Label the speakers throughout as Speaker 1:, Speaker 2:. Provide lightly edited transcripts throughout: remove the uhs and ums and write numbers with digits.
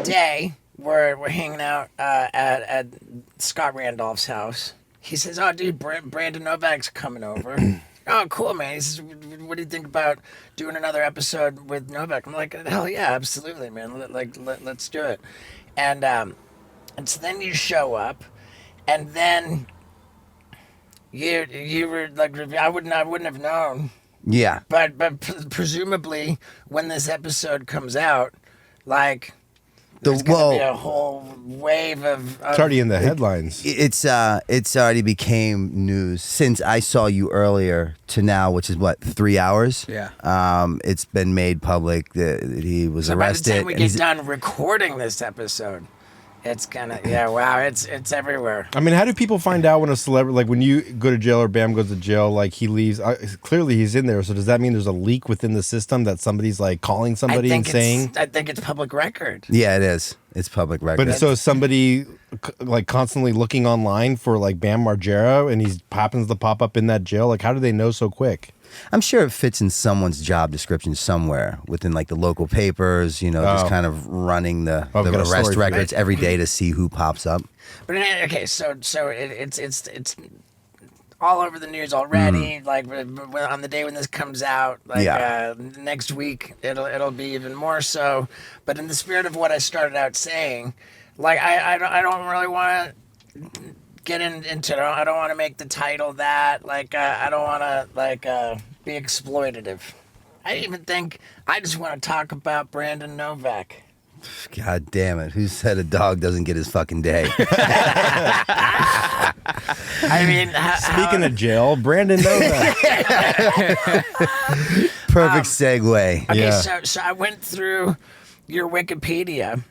Speaker 1: day, we're hanging out at Scott Randolph's house. He says, "Oh, dude, Brandon Novak's coming over." Oh, cool, man. He says, "What do you think about doing another episode with Novak?" I'm like, "Hell yeah, absolutely, man. Let's do it." And so then you show up, and then you were like, I wouldn't have known.
Speaker 2: Yeah.
Speaker 1: But presumably when this episode comes out, like there's gonna be a whole wave of
Speaker 3: it's already in the headlines.
Speaker 2: It's already became news since I saw you earlier to now, which is what, 3 hours.
Speaker 1: Yeah.
Speaker 2: It's been made public that he was arrested.
Speaker 1: By the time we get done recording this episode, it's gonna it's everywhere.
Speaker 3: I mean, how do people find out when a celebrity, like when you go to jail or Bam goes to jail, like he leaves? Clearly, he's in there. So does that mean there's a leak within the system that somebody's like calling somebody and saying?
Speaker 1: I think it's public record.
Speaker 2: Yeah, it is. It's public record.
Speaker 3: But so is somebody like constantly looking online for like Bam Margera, and he happens to pop up in that jail? Like, how do they know so quick?
Speaker 2: I'm sure it fits in someone's job description somewhere within like the local papers, just kind of running the arrest records every day to see who pops up.
Speaker 1: But okay, so it's all over the news already. Like on the day when this comes out, next week it'll be even more so. But in the spirit of what I started out saying, like I don't really want to get into it. I don't want to make the title that. Like I don't want to be exploitative. I even think I just want to talk about Brandon Novak.
Speaker 2: God damn it. Who said a dog doesn't get his fucking day?
Speaker 1: I mean,
Speaker 3: speaking of jail, Brandon Novak.
Speaker 2: Perfect segue.
Speaker 1: Okay,
Speaker 3: Yeah.
Speaker 1: so I went through your Wikipedia.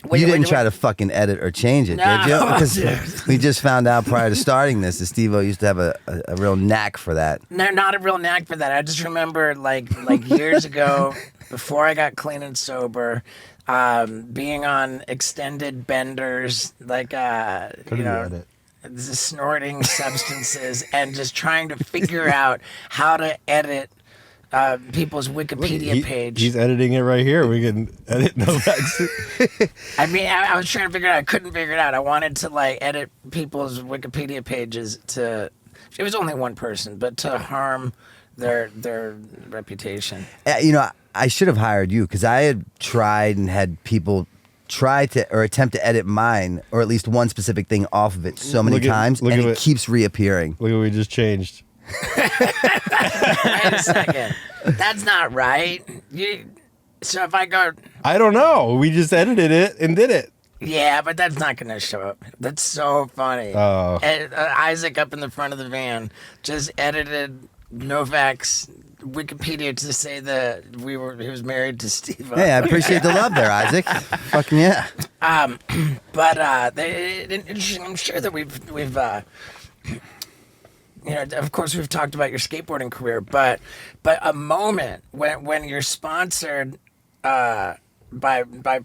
Speaker 2: You didn't try to fucking edit or change it, did you? Because we just found out prior to starting this that Steve-O used to have a real knack for that.
Speaker 1: No, not a real knack for that. I just remember like years ago, before I got clean and sober, being on extended benders, snorting substances, and just trying to figure out how to edit people's Wikipedia page.
Speaker 3: He's editing it right here. We can edit Novak's.
Speaker 1: I mean, I was trying to figure it out. I couldn't figure it out. I wanted to edit people's Wikipedia pages to. It was only one person, but to harm their reputation.
Speaker 2: I should have hired you because I had tried and had people try to or attempt to edit mine or at least one specific thing off of it so many times, and it keeps reappearing.
Speaker 3: Look at what we just changed.
Speaker 1: Wait a second. That's not right. So if I go...
Speaker 3: I don't know. We just edited it and did it.
Speaker 1: Yeah, but that's not going to show up. That's so funny.
Speaker 3: Oh.
Speaker 1: Isaac up in the front of the van just edited Novak's Wikipedia to say that he was married to Steve.
Speaker 2: Hey, I appreciate the love there, Isaac. Fucking yeah.
Speaker 1: But I'm sure that we've of course we've talked about your skateboarding career, but a moment when you're sponsored by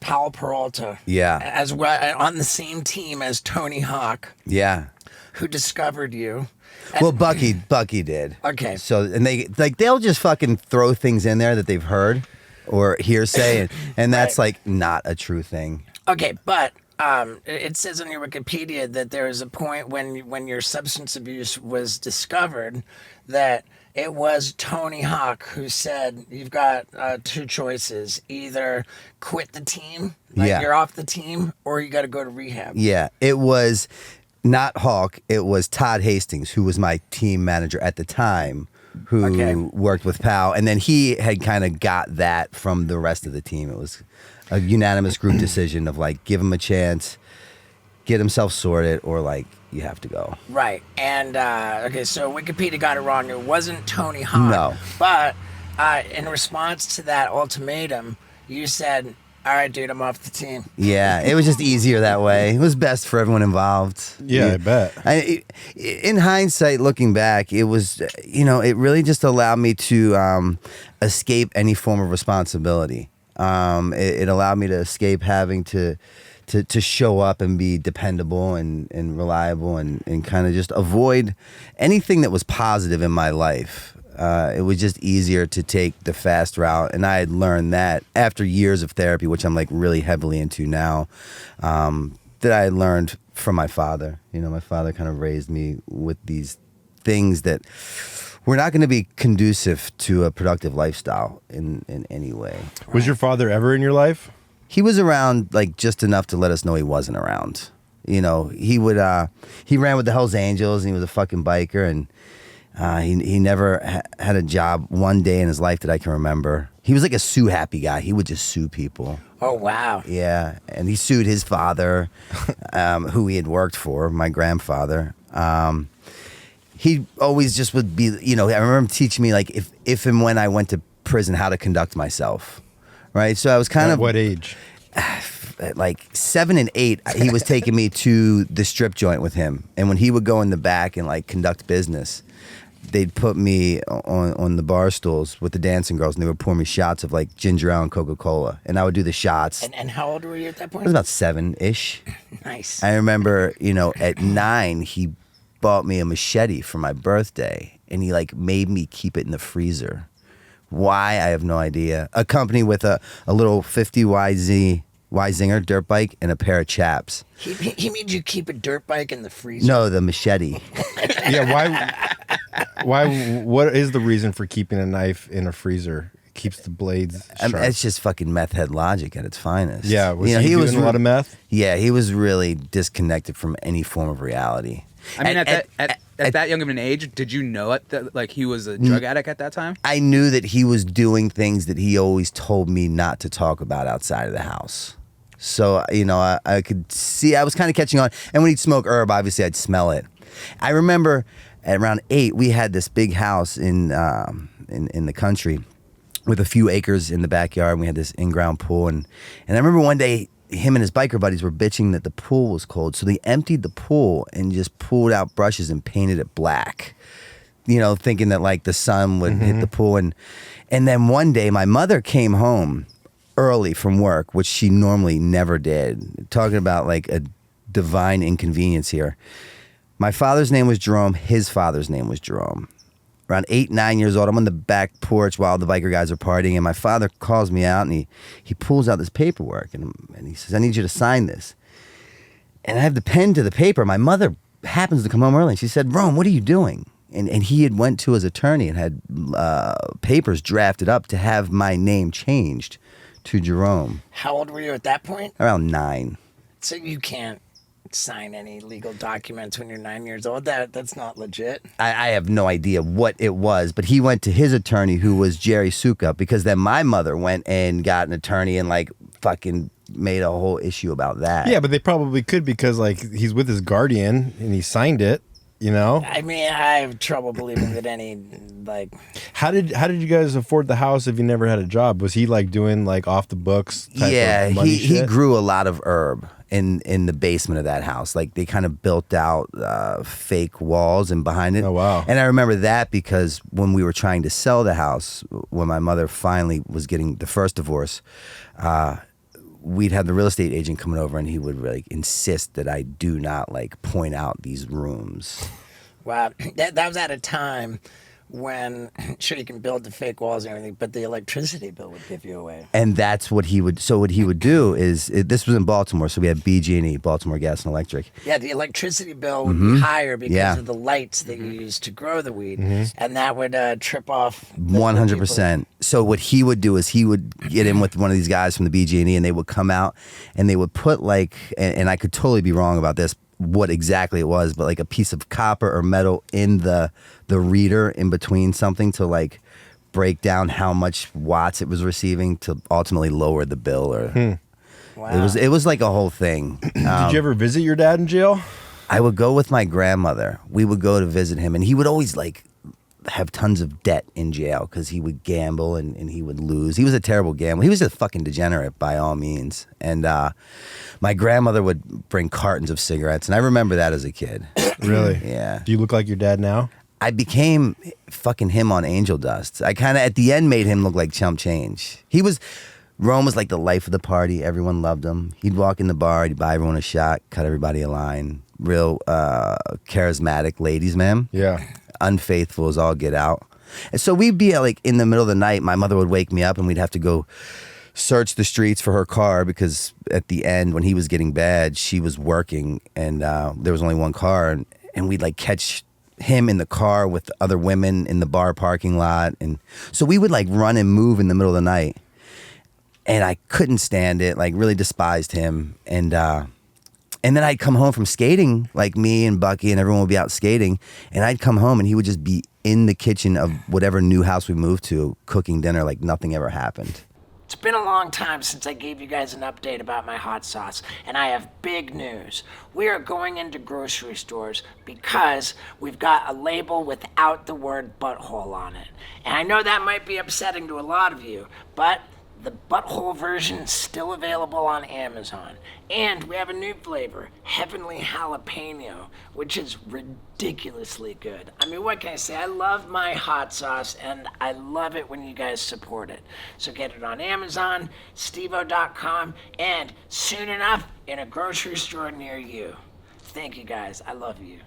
Speaker 1: Paul Peralta, as well on the same team as Tony Hawk, who discovered you.
Speaker 2: Well, Bucky did.
Speaker 1: Okay.
Speaker 2: So and they'll just fucking throw things in there that they've heard or hearsay, and that's like not a true thing.
Speaker 1: Okay, but it says on your Wikipedia that there was a point when your substance abuse was discovered that it was Tony Hawk who said you've got two choices: either quit the team, you're off the team, or you got to go to rehab.
Speaker 2: Yeah, it was not Hawk. It was Todd Hastings, who was my team manager at the time, who worked with Powell, and then he had kind of got that from the rest of the team. It was a unanimous group decision of give him a chance, get himself sorted, or you have to go.
Speaker 1: Right. And so Wikipedia got it wrong. It wasn't Tony Hawk.
Speaker 2: No.
Speaker 1: But in response to that ultimatum, you said, "All right, dude, I'm off the team."
Speaker 2: Yeah, it was just easier that way. It was best for everyone involved.
Speaker 3: Yeah, I bet.
Speaker 2: In hindsight, looking back, it was, it really just allowed me to escape any form of responsibility. It allowed me to escape having to show up and be dependable and reliable and kind of just avoid anything that was positive in my life. It was just easier to take the fast route, and I had learned that after years of therapy, which I'm like really heavily into now, that I had learned from my father. You know, my father kind of raised me with these things that were not going to be conducive to a productive lifestyle in any way.
Speaker 3: Was your father ever in your life?
Speaker 2: He was around like just enough to let us know he wasn't around. You know, he ran with the Hells Angels, and he was a fucking biker, and he never had a job one day in his life that I can remember. He was like a sue happy guy. He would just sue people.
Speaker 1: Oh, wow.
Speaker 2: Yeah, and he sued his father, who he had worked for, my grandfather. He always just would be, you know, I remember him teaching me like if and when I went to prison, how to conduct myself, right? So I was kind
Speaker 3: At
Speaker 2: of...
Speaker 3: what age?
Speaker 2: At like 7 and 8, he was taking me to the strip joint with him. And when he would go in the back and like conduct business, they'd put me on the bar stools with the dancing girls, and they would pour me shots of like ginger ale and Coca-Cola. And I would do the shots.
Speaker 1: And how old were you at that point?
Speaker 2: I was about 7-ish.
Speaker 1: Nice.
Speaker 2: I remember, you know, at 9, he bought me a machete for my birthday, and he like made me keep it in the freezer. Why? I have no idea. Accompanied with a little 50 Zinger dirt bike and a pair of chaps.
Speaker 1: He made you keep a dirt bike in the freezer?
Speaker 2: No, the machete.
Speaker 3: Yeah, why? What is the reason for keeping a knife in a freezer? It keeps the blades sharp.
Speaker 2: I mean, it's just fucking meth head logic at its finest.
Speaker 3: Yeah, was
Speaker 2: you know,
Speaker 3: he doing
Speaker 2: was
Speaker 3: a lot of meth?
Speaker 2: Yeah, he was really disconnected from any form of reality.
Speaker 4: I mean, at that young of an age, did you know like he was a drug addict at that time?
Speaker 2: I knew that he was doing things that he always told me not to talk about outside of the house. So, you know, I could see, I was kind of catching on. And when he'd smoke herb, obviously I'd smell it. I remember at around 8, we had this big house in the country with a few acres in the backyard. And we had this in-ground pool. And I remember one day, him and his biker buddies were bitching that the pool was cold. So they emptied the pool and just pulled out brushes and painted it black, you know, thinking that like the sun would hit the pool. And then one day my mother came home early from work, which she normally never did. Talking about like a divine inconvenience here. My father's name was Jerome. His father's name was Jerome. Around 8, 9 years old, I'm on the back porch while the biker guys are partying, and my father calls me out, and he pulls out this paperwork, and he says, I need you to sign this. And I have the pen to the paper. My mother happens to come home early, and she said, Rome, what are you doing? And he had went to his attorney and had papers drafted up to have my name changed to Jerome.
Speaker 1: How old were you at that point?
Speaker 2: Around 9.
Speaker 1: So you can't sign any legal documents when you're 9 years old. That's not legit.
Speaker 2: I have no idea what it was, but he went to his attorney, who was Jerry Suka, because then my mother went and got an attorney and like fucking made a whole issue about that.
Speaker 3: Yeah, but they probably could, because like he's with his guardian and he signed it, you know?
Speaker 1: I mean, I have trouble believing that any like...
Speaker 3: How did you guys afford the house if you never had a job? Was he like doing like off the books type of money
Speaker 2: he
Speaker 3: shit?
Speaker 2: grew a lot of herb in the basement of that house. Like they kind of built out fake walls and behind it.
Speaker 3: Oh, wow.
Speaker 2: And I remember that because when we were trying to sell the house, when my mother finally was getting the first divorce, we'd have the real estate agent coming over, and he would like insist that I do not like point out these rooms.
Speaker 1: Wow, that was at a time when, sure, you can build the fake walls and everything, but the electricity bill would give you away.
Speaker 2: And that's what he would. So what he would do is, this was in Baltimore, so we had BG&E, Baltimore Gas and Electric.
Speaker 1: Yeah, the electricity bill would be higher because of the lights that you use to grow the weed, and that would trip off.
Speaker 2: 100%. So what he would do is he would get in with one of these guys from the BG&E, and they would come out and they would put like, and I could totally be wrong about this, what exactly it was, but like a piece of copper or metal in the reader in between something to like break down how much watts it was receiving to ultimately lower the bill. Or
Speaker 1: Wow.
Speaker 2: it was like a whole thing.
Speaker 3: Did you ever visit your dad in jail?
Speaker 2: I would go with my grandmother. We would go to visit him, and he would always like have tons of debt in jail because he would gamble and he would lose. He was a terrible gambler. He was a fucking degenerate by all means. And my grandmother would bring cartons of cigarettes, and I remember that as a kid.
Speaker 3: Really?
Speaker 2: Yeah.
Speaker 3: Do you look like your dad now?
Speaker 2: I became fucking him on angel dust. I kind of at the end made him look like chump change. Rome was like the life of the party. Everyone loved him. He'd walk in the bar, he'd buy everyone a shot, cut everybody a line. Real charismatic ladies, man.
Speaker 3: Yeah.
Speaker 2: Unfaithful as all get out. And so we'd be like in the middle of the night. My mother would wake me up, and we'd have to go search the streets for her car because at the end, when he was getting bad, she was working, and there was only one car, and we'd like catch him in the car with other women in the bar parking lot, and so we would like run and move in the middle of the night, and I couldn't stand it. Like, really despised him, and then I'd come home from skating, like me and Bucky and everyone would be out skating, and I'd come home and he would just be in the kitchen of whatever new house we moved to, cooking dinner like nothing ever happened.
Speaker 1: It's been a long time since I gave you guys an update about my hot sauce, and I have big news. We are going into grocery stores because we've got a label without the word butthole on it. And I know that might be upsetting to a lot of you, but the butthole version is still available on Amazon. And we have a new flavor, Heavenly Jalapeno, which is ridiculously good. I mean, what can I say? I love my hot sauce, and I love it when you guys support it. So get it on Amazon, stevo.com, and soon enough, in a grocery store near you. Thank you guys. I love you.